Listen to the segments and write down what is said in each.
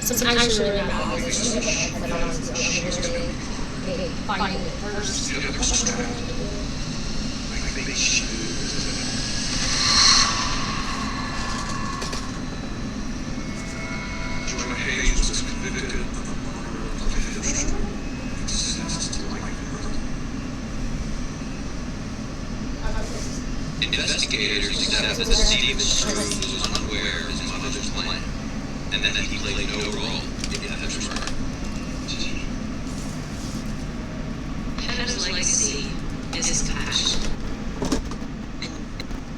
some actually really bad music, but I don't really finding it first. Investigators accept that Steve Struz was unaware of his mother's plan, and that he played no role in Heather's murder. Heather's legacy is his passion.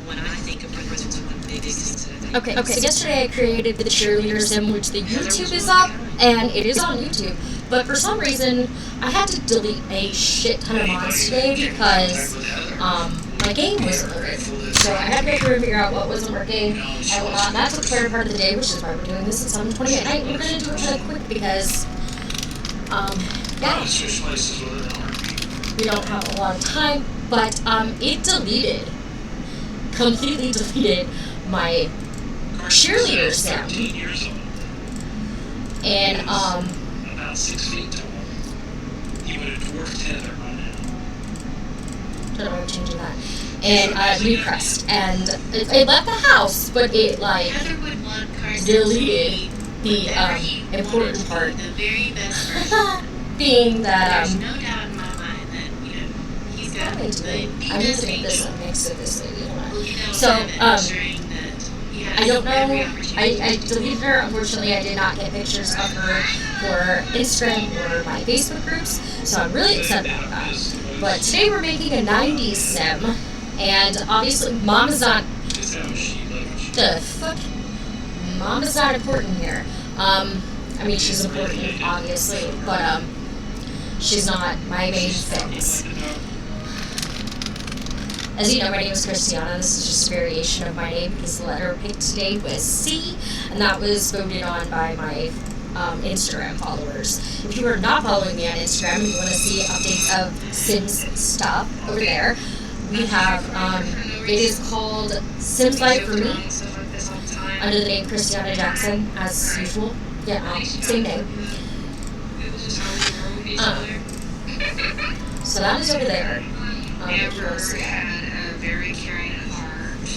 When I think of her, it's one of the biggest things that I think. Okay, so yesterday I created the cheerleader sim, which the YouTube is up, and it is on YouTube. But for some reason, I had to delete a shit ton of mods today because my game wasn't working. So I had to go through and figure out what wasn't working and whatnot. And that took the better part of the day, which is why we're doing this at 7:20 at night. We're going to do it really quick because, yeah, we don't have a lot of time. But it completely deleted my cheerleader sim. And about 6 feet tall. He would have dwarfed Heather by now. Don't know what changing that. And new crest. And it left the house, but it like deleted the important part. The very best version. Being that There's no doubt in my mind that he's got I'm going to make this a mix of this lady. So I don't know. I deleted her. Unfortunately, I did not get pictures of her for Instagram or my Facebook groups, so I'm really upset about that. But today we're making a 90's sim, and obviously Mom is not. The fuck? Mom is not important here. I mean, she's important, obviously, but she's not my main fix. As you know, my name is Christiana. This is just a variation of my name because the letter picked today was C, and that was voted on by my Instagram followers. If you are not following me on Instagram and you want to see updates of Sims stuff over there, we have, it is called Sims Life for Me, under the name Christiana Jackson, as usual. Yeah, same name. So that is over there. Amber had a very caring heart.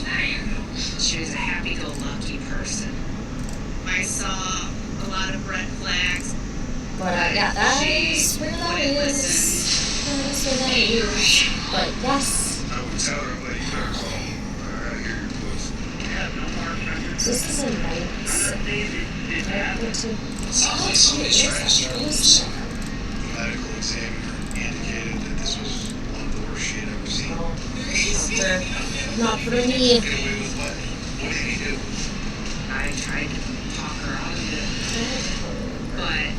She was a happy-go-lucky person. I saw a lot of red flags. But yeah, that is where that is. That is where that is. But yes. So this is a nice. Medical examiner indicated that this was one of the worst she had ever seen. Not for me. What did he do? I tried to talk her out of it, but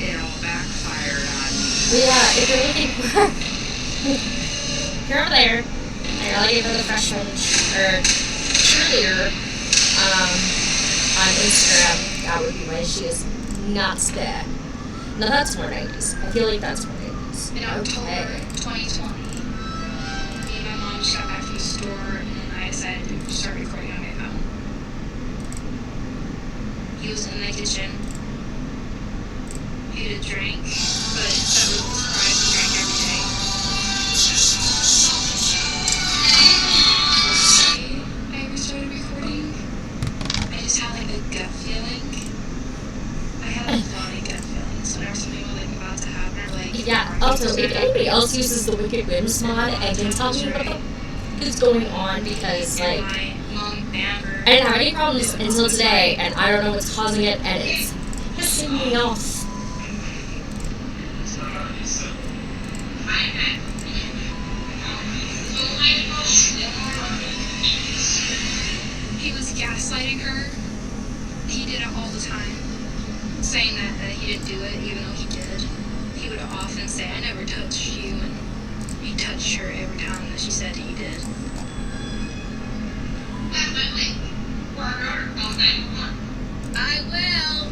it all backfired on me. But yeah, if you're looking for, if you're over there, and you're looking for the freshman or cheerleader on Instagram, that would be why she is not there. No, that's more 90's. I feel like that's more 90's. In October 2020, me and my mom just got back from the store, and I decided to start recording on my phone. He was in the kitchen. He had a drink, but I was surprised he drank every day. I ever started recording, I just had like a gut feeling. I had a lot of gut feelings whenever something was like about to happen. Like, Yeah, also, if anybody else uses the Wicked Whims mod and can tell me what the fuck is going on, because, like, my mom, Amber, I didn't have any problems until today, and I don't know what's causing it, and it's pissing me off. he was gaslighting her. He did it all the time, saying that he didn't do it, even though he did. He would often say, "I never touched you," and he touched her every time that she said he did. I will.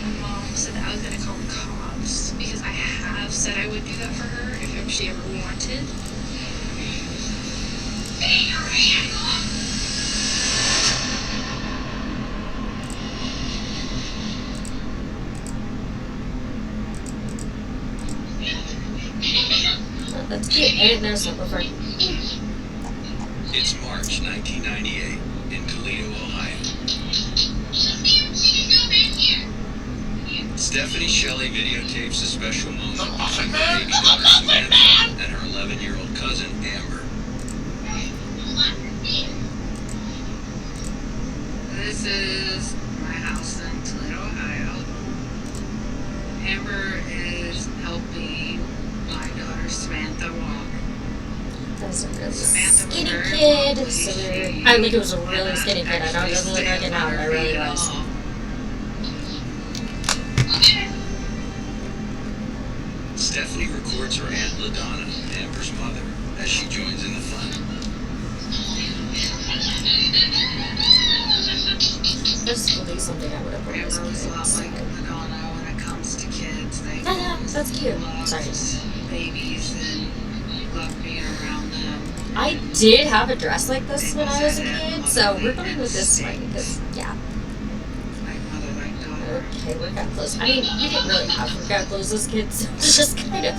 My mom said that I was gonna call the cops because I have said I would do that for her if she ever wanted. That's cute. I didn't notice that before. It's March 1998 in Toledo, Ohio. Stephanie Shelley videotapes a special moment between her baby daughter Samantha and her 11-year-old cousin Amber. This is my house in Toledo, Ohio. Amber is helping my daughter Samantha walk. That's a really Samantha was skinny very kid. wobbly. So She I think it was a really skinny kid. I know it doesn't look like it now, but I really was. Stephanie records her Aunt LaDonna, Amber's mother, as she joins in the fun. This would be something I would have put in Amber was a lot this like Madonna when it comes to kids. They Yeah, that's cute. Sorry. babies and love being around them. I did have a dress like this when I was a kid, so we're going with this one because, yeah. Like mother, like daughter. Okay, workout clothes. I mean, we didn't really have workout clothes as kids, so it was just kind of.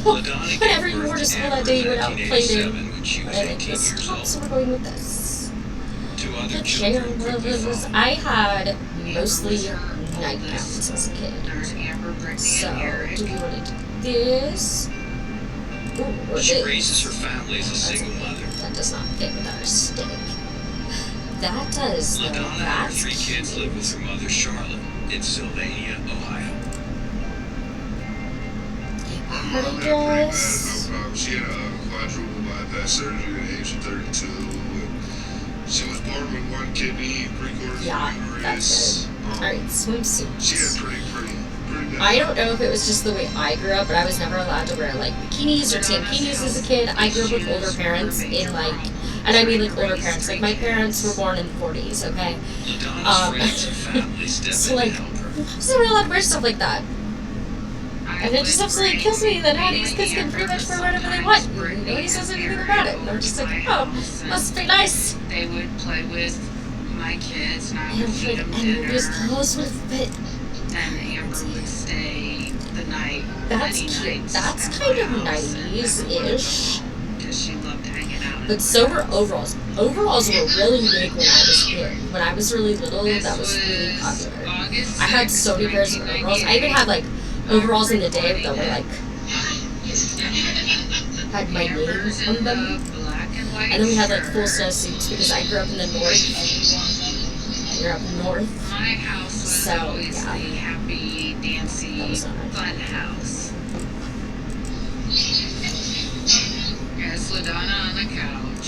LaDonna gave Whenever you birth were to to school Amber that day, you in went out and played in. 1987 when she was But I think 18 this years top, old. so we're going with this. Two other The children chair quickly was. followed. I had mostly nightgowns as a kid. There's Amber, Brittany, So, and Eric. do we want to do this? Ooh, or She this? raises her family as a single mother. That does not fit with our aesthetic. That does, though. LaDonna and her That's 3 kids cute. live with her mother Charlotte in Sylvania, Ohio. Party dress. She had a quadruple bypass surgery at the age of 32. She was born with 1 kidney, 3/4 Yeah, that's uterus. good. Alright, swimsuits. She had pretty I don't know if it was just the way I grew up, but I was never allowed to wear like bikinis or tankinis as a kid. I grew up with older parents in like, and I mean like older parents, like my parents were born in the 40s, okay? LaDonna's friends and family step So in like, to help her. I wasn't really allowed to wear stuff like that. And it just absolutely kills me that 90s kids can pretty much wear whatever they want. And nobody says anything about it. And I'm just like, oh, must be nice. They would play with my kids, and I would And feed like, them and dinner. these clothes would fit. And Amber would stay the night. That's many cute. nights That's at kind my of house. 90s-ish. Because she loved hanging out. But so were overalls. Overalls were really big when I was a kid. When I was really little, that was really popular. I had so many pairs of overalls. I even had like overalls in the day that were like had my name on them. And then we had like full snow suits because I grew up in the north. I grew up north. My house was So, always yeah. the happy, dancy, That was not nice. fun house. There's LaDonna on the couch.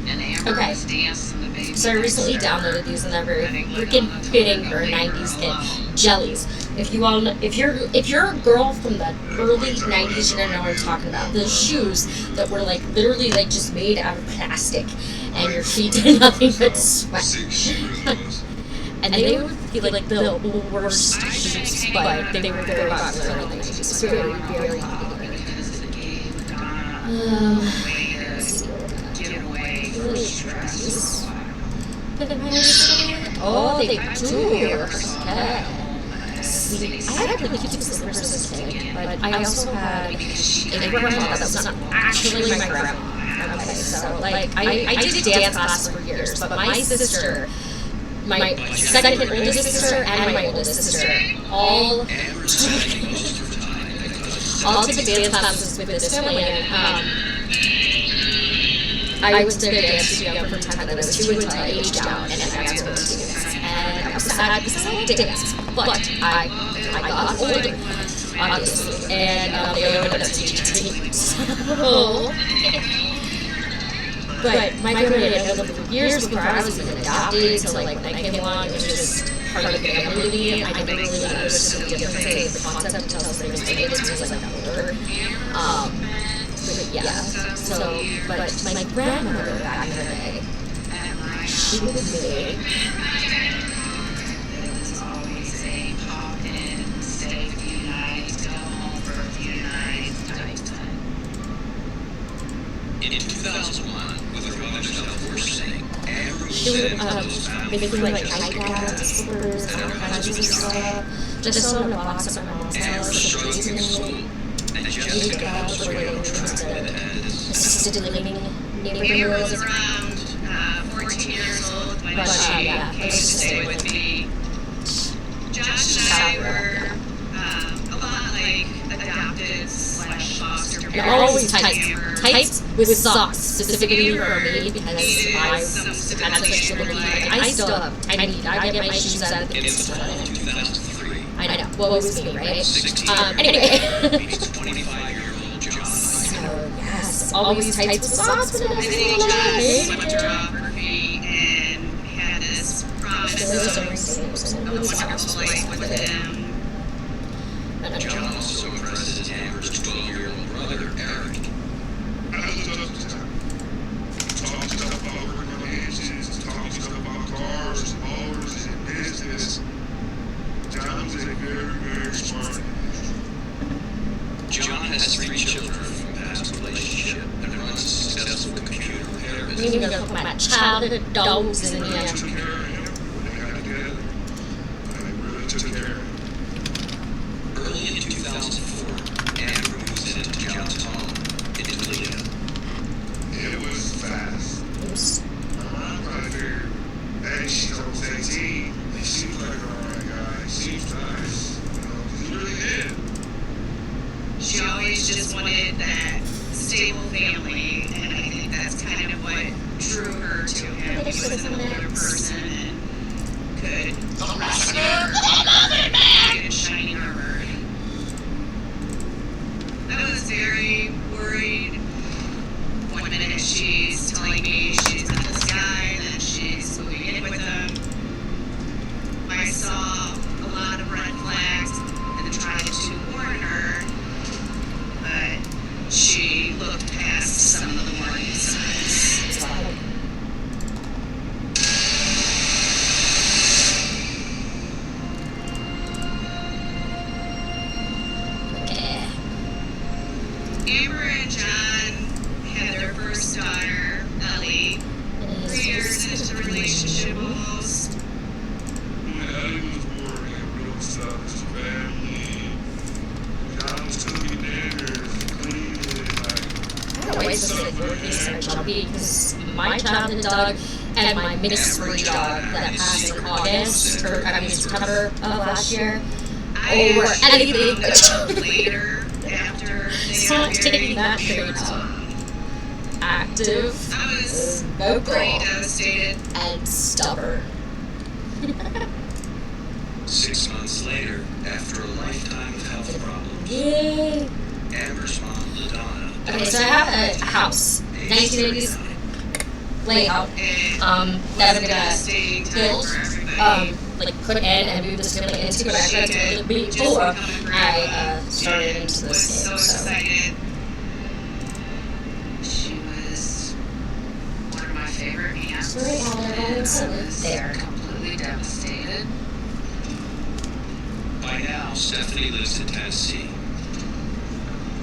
And Amber Okay. was dancing the baby. So I recently next to her. downloaded these and they're very Letting freaking LaDonna fitting tell for a her to leave her 90s kid. alone. Jellies. If you're a girl from the early 90s, you're gonna know what I'm talking about. The shoes that were like literally like just made out of plastic, and your feet did nothing but sweat. 6 she really was. And they would be like the worst shoes, but they were very popular in the 90s. Very, very popular. Because it gave LaDonna a way to get away from stress. Oh, they do. Okay. See, I had really cute slippers as a kid, but I also had a grandma that was not actually my grandma. Okay, so like I did dance class for years, but my sister, my second oldest sister, and my oldest sister all Amber is spending most of her time because all took dance classes with this family. And I went to their dance studio for a time that I was 2 until I aged out, and then I got to go to dance. And I was sad because I liked dance, but I got older, obviously, and they opened up teaching me. So, but my grandma had known them for years before I was even adopted, so like when I came along, it was just part of the family. I never really understood the difference of the concept until I was related to me as I got older. But yeah, so, but my grandmother back in the day, she would make It was always a pop in, stay a few nights, go home for a few nights type time. in 2001, with her mother's health worsening, Amber was she would sent into those make families. like nightgowns, slippers, and all kinds of stuff, just so in a box of my mom's Amber house. was struggling in school, And You Jessica got helps the Rio radio track to as assisted living Amber was neighborhood. around 14 years old when But, she yeah, came to let's just stay say with like- me. Josh and I were a lot like adopted / foster And parents. always tight. Amber Tight with socks, specifically for me, because needed I some had stability such in her stability. life. I still have. I get my shoes out of the in the store. fall of 2003. I know. Well, it was me, right? 16 Anyway. meets 25-year-old John. So, yes, always tights with socks for the I next think little Josh bit. swept her off her feet and had this promise of a wonderful life with him. John also impresses Amber's 12-year-old brother, Eric. Talking stuff about working on engines, talking stuff about cars, motors, and business. John was a very, very smart individual. John has 3 children from a past relationship and runs a successful computer repair You business. know, my childhood dogs in Really there. took care of him when they got together. They really took care of him. Early in 2004, Amber moves into John's home in Toledo. It was fast. Oops. I'm trying to figure, hey, she's almost 18. He seems like an alright guy. He seems nice. You know, he really did. She always just wanted that stable family, and I think that's kind of what drew her to him. He was an older person and could knight in shining armor. I was very worried. One minute she's telling me she's met this guy, and then she's moving in with him. I saw a lot of red flags and tried to warn her, but she looked past some of the warning signs. Amber and John had their first daughter, Ellie, 3 years into the relationship almost. When Ellie was born, Amber was stuck as a family. John was cooking dinners, cleaning, like, I don't know why it's such a research on me, because my childhood dog and my mixed breed dog that passed in August, or I mean September of last year, I or actually anything. found out later after they Stop got taking married. that trait out. Active, I was vocal, pretty devastated. and stubborn. 6 months later, after a lifetime of health problems, Yay! Amber's mom, LaDonna, Okay, so I have a house, 1980s layout, It that was I'm a gonna devastating time build, for everybody. like put in and move this family into, but I tried to build it before I started into was this so game, so. excited. She was one of my favorite aunts. Sorry, Alan, and so I was there. completely devastated. by now Stephanie lives in Tennessee,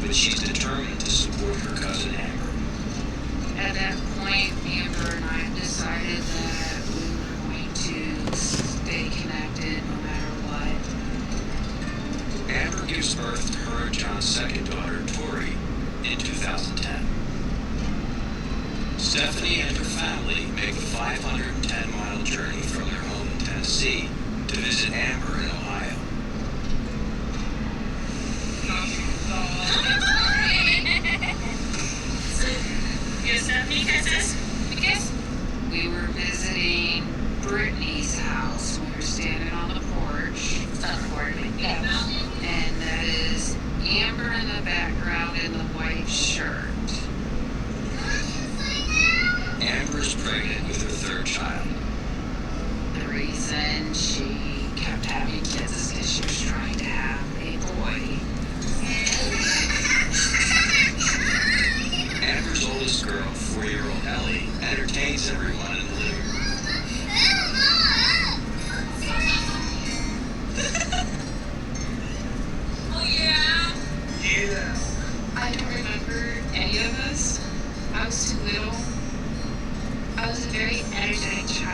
but she's determined to support her cousin Amber. At that point, Amber and I decided that we were going to stay connected no matter what. Amber gives birth to her and John's second daughter, Tori, in 2010. Stephanie and her family make the 510-mile journey from their home in Tennessee to visit Amber in Ohio. We were visiting Brittany's house. We were standing on the porch. And that is Amber in the background in the white shirt. Amber's pregnant with her third child. The reason she kept having kids is because she was trying to have a boy. Amber's oldest girl, 4-year-old Ellie, entertains everyone in the living room. yeah. I don't remember any of us. I was too little. I was a very energetic child.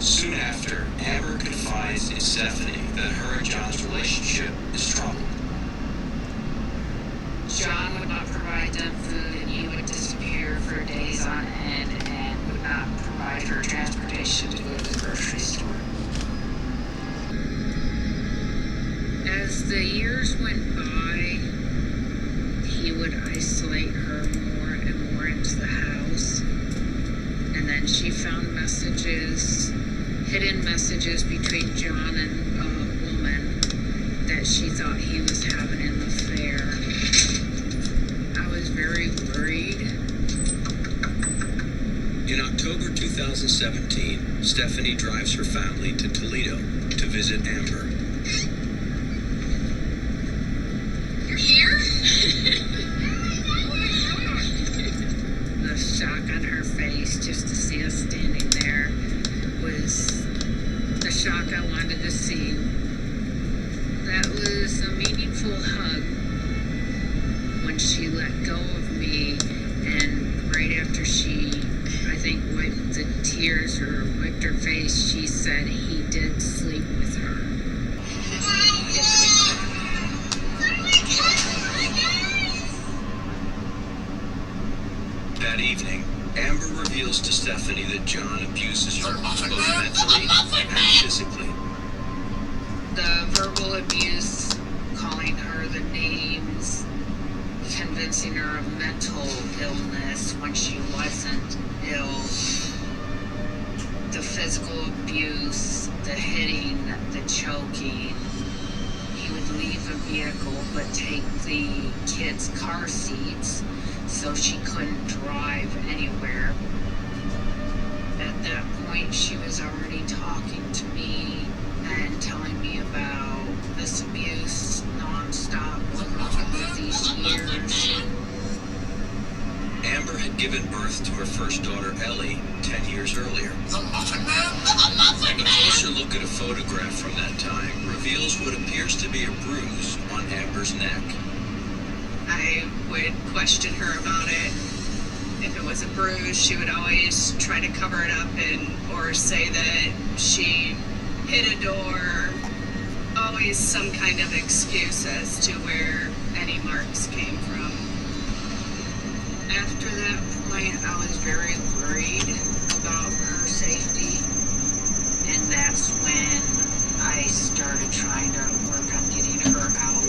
Soon after, Amber confides in Stephanie that her and John's relationship is troubled. John would not provide them food, and he would disappear for days on end and would not provide her transportation to go to the grocery store. As the years went by, he would isolate her more and more into the house. And then she found messages, hidden messages between John and a woman that she thought he was having an affair. I was very worried. In October 2017, Stephanie drives her family to Toledo to visit Amber. You're here? The shock on her face just to see us standing there was the shock I wanted to see. That was a meaningful hug when she let go of me, and right after she, I think, wiped the tears or wiped her face, she said he did sleep with her. That evening, Amber reveals to Stephanie that John abuses her both mentally and physically. The verbal abuse, calling her the names, convincing her of mental illness when she wasn't ill, the physical abuse, the hitting, the choking. He would leave a vehicle but take the kids' car seats so she couldn't drive anywhere. At that point, she was already talking to me and telling me about this abuse nonstop over all of these years. Amber had given birth to her first daughter, Ellie, 10 years earlier. A closer look at a photograph from that time reveals what appears to be a bruise on Amber's neck. I would question her about it. If it was a bruise, she would always try to cover it up or say that she hit a door. Always some kind of excuse as to where any marks came from. After that point, I was very worried about her safety, and that's when I started trying to work on getting her out.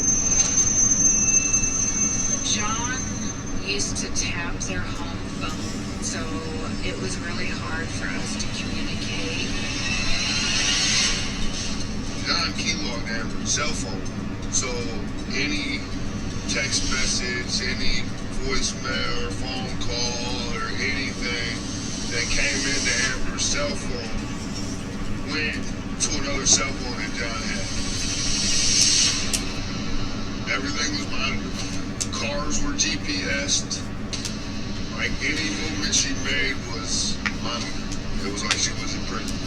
John used to tap their home phone, so it was really hard for us to communicate. John keylogged Amber's cell phone. So any text message, any voicemail or phone call or anything that came into Amber's cell phone went to another cell phone that John had. Everything was monitored. Cars were GPS'd. Like any movement she made was monitored. It was like she was in prison.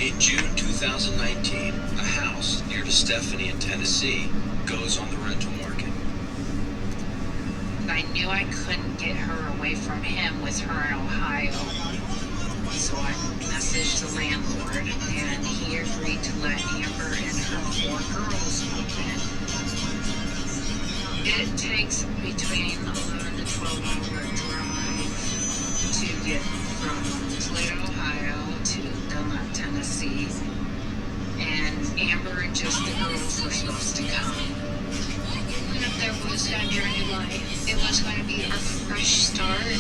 In June 2019, a house near to Stephanie in Tennessee goes on the rental market. I knew I couldn't get her away from him with her in Ohio. So I messaged the landlord, and he agreed to let Amber and her 4 girls move in. It takes between 11 to 12-hour drive to get from Toledo, Ohio to Dunlap, Tennessee. And Amber and just the girls were supposed to come. Even if there was no new life, it was going to be a fresh start.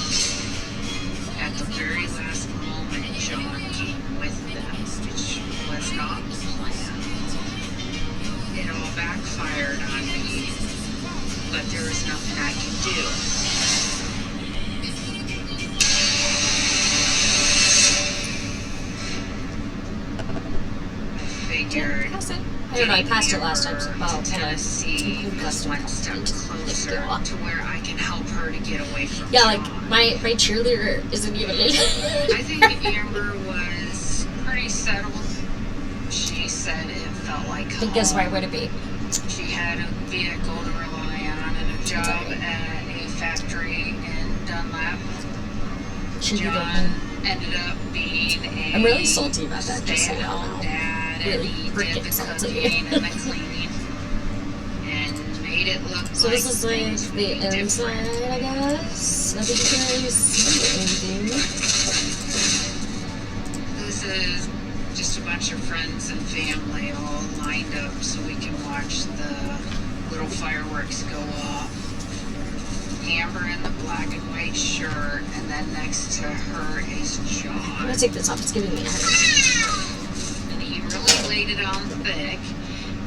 At the very last moment, John came with them, which was not the plan. It all backfired on me, but there was nothing I could do. I figured I don't know, I passed it last time, so Tennessee was one step closer to where I can help her to get away from yeah, John. like my cheerleader isn't even in. I think Amber was pretty settled. She said it felt like home. I guess why would it be? She had a vehicle to rely on and a job at a factory in Dunlap. Should be John good. ended up being a I'm really salty about that, just so y'all stay-at-home know. dad, Really and he freaking did the salty. cooking and the cleaning and made it look So like this is like things would the be different. inside, I guess. I think you can really see anything. This is just a bunch of friends and family all lined up so we can watch the little fireworks go off. Amber in the black and white shirt, and then next to her is I'm John. gonna take this off. It's giving me a headache. And he really laid it on thick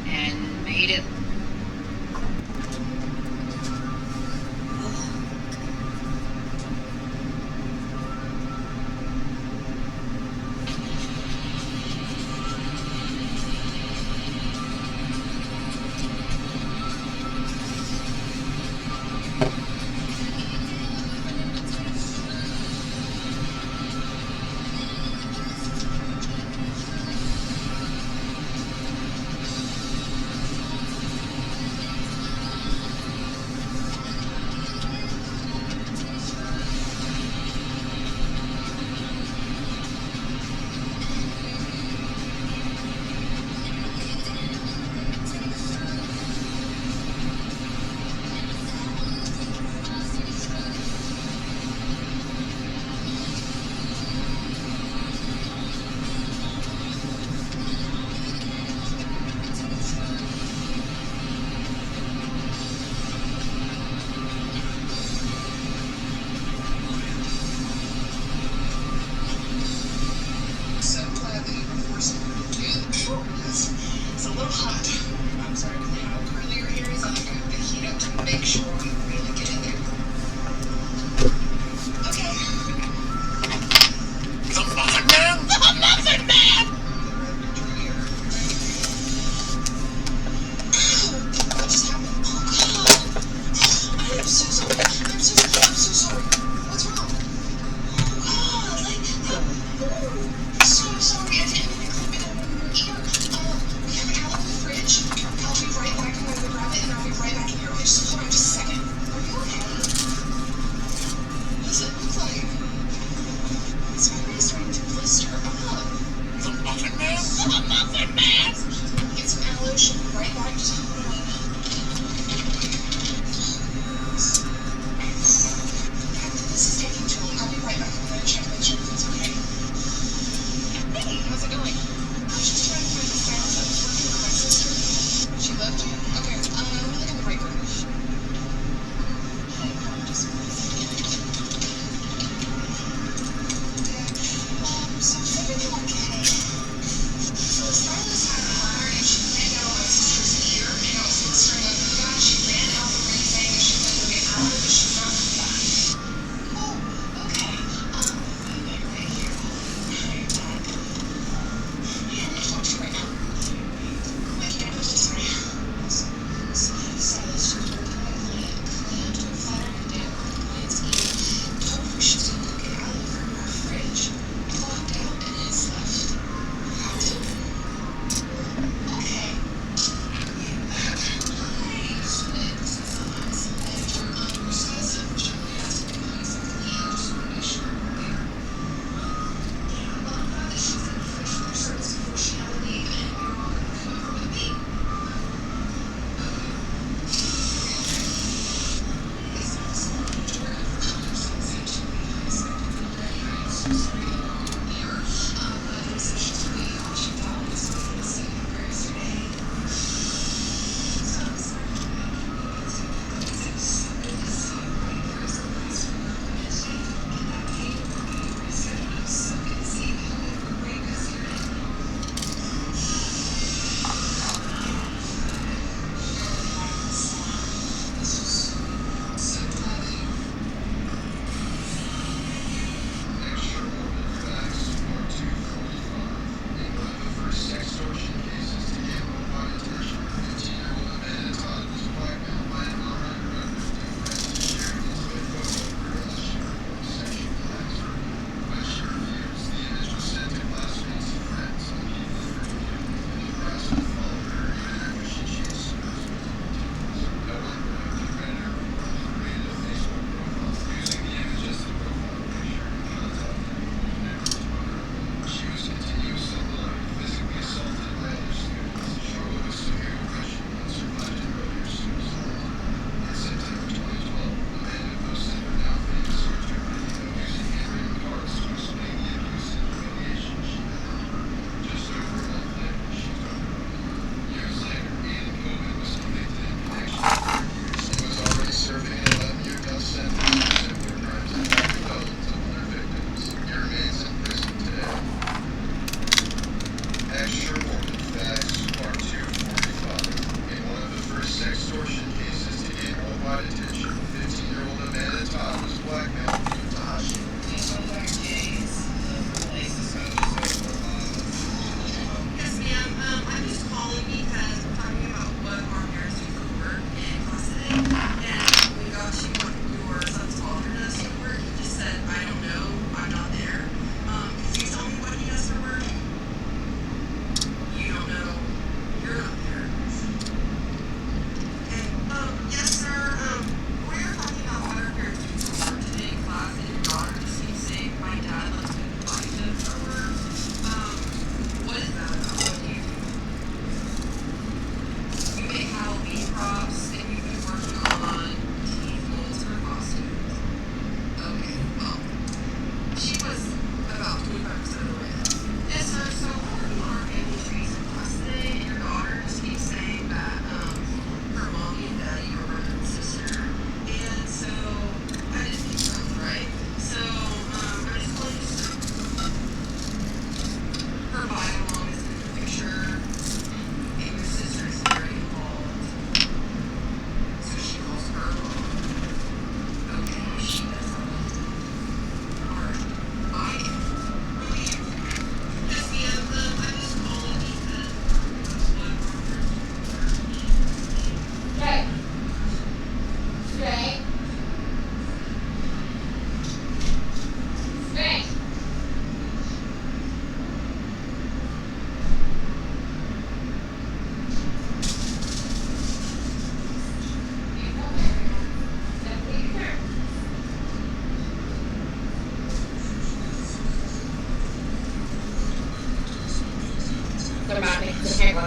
and made it. So glad that you were forced to it's a little hot. I'm sorry to how curly your hair is. I'm going to heat up to make sure we really get in there. Okay. The Muffin Man? The Muffin Man! What just happened? Oh, God. I'm so sorry. I'm so sorry. What's wrong? Oh, so sorry. I didn't mean to clip it over your ear. We have an owl in the fridge.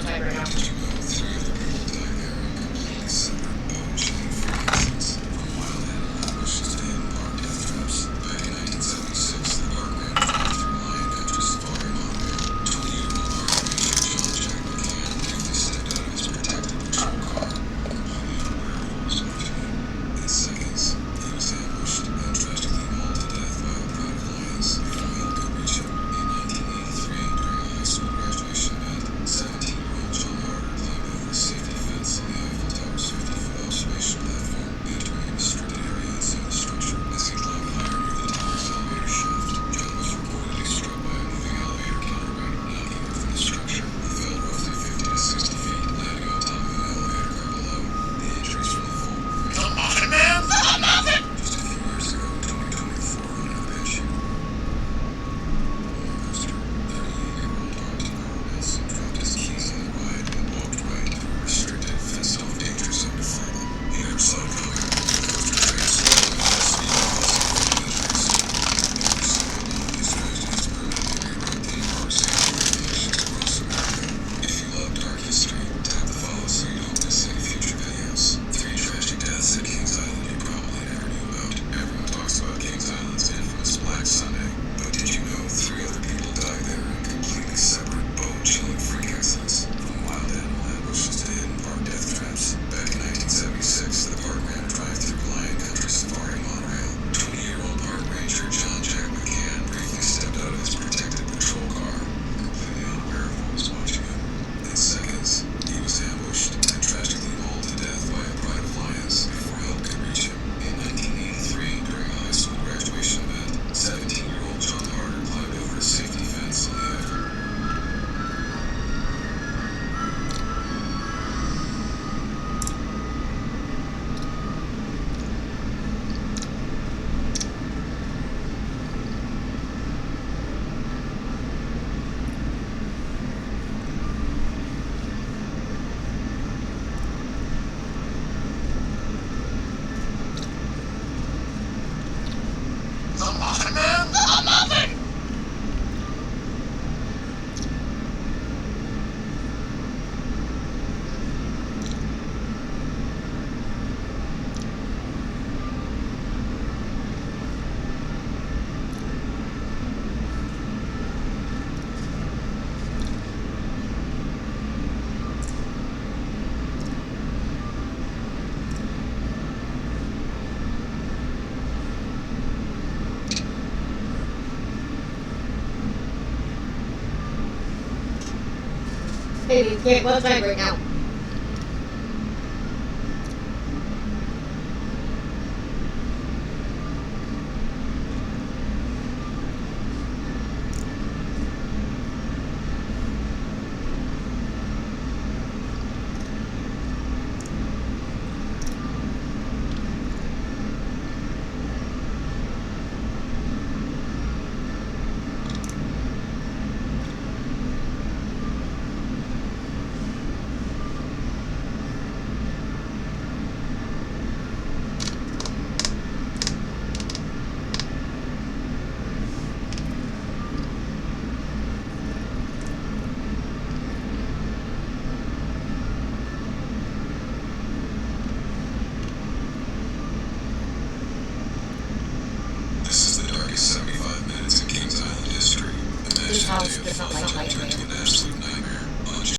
what's right now. Baby, okay, what's vibrate now?